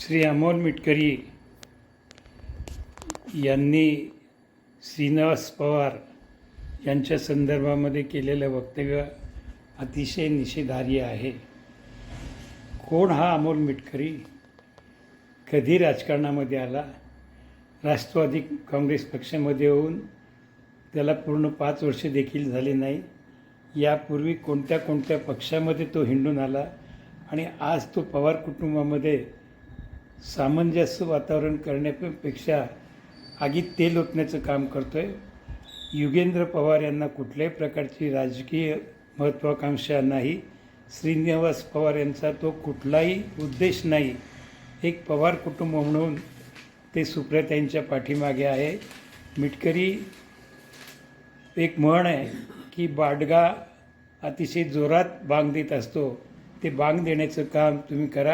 श्री अमोल मिटकरी यांनी श्रीनिवास पवार यांच्या संदर्भामध्ये केलेलं वक्तव्य अतिशय निषेधार्ह आहे. कोण हा अमोल मिटकरी? कधी राजकारणामध्ये आला? राष्ट्रवादी काँग्रेस पक्षामध्ये येऊन त्याला पूर्ण 5 वर्ष देखील झाले नाही. यापूर्वी कोणत्या कोणत्या पक्षामध्ये तो हिंडून आला आणि आज तो पवार कुटुंबामध्ये सामंजस्य वातावरण करण्यापेक्षा आगीत तेल ओतण्याचं काम करतो आहे. युगेंद्र पवार यांना कुठल्याही प्रकारची राजकीय महत्त्वाकांक्षा नाही. श्रीनिवास पवार यांचा तो कुठलाही उद्देश नाही. एक पवार कुटुंब म्हणून ते सुप्रियाताईंच्या पाठीमागे आहे. मिटकरी एक म्हण आहे की बाडगा अतिशय जोरात बांग देत असतो. ते बांग देण्याचं काम तुम्ही करा.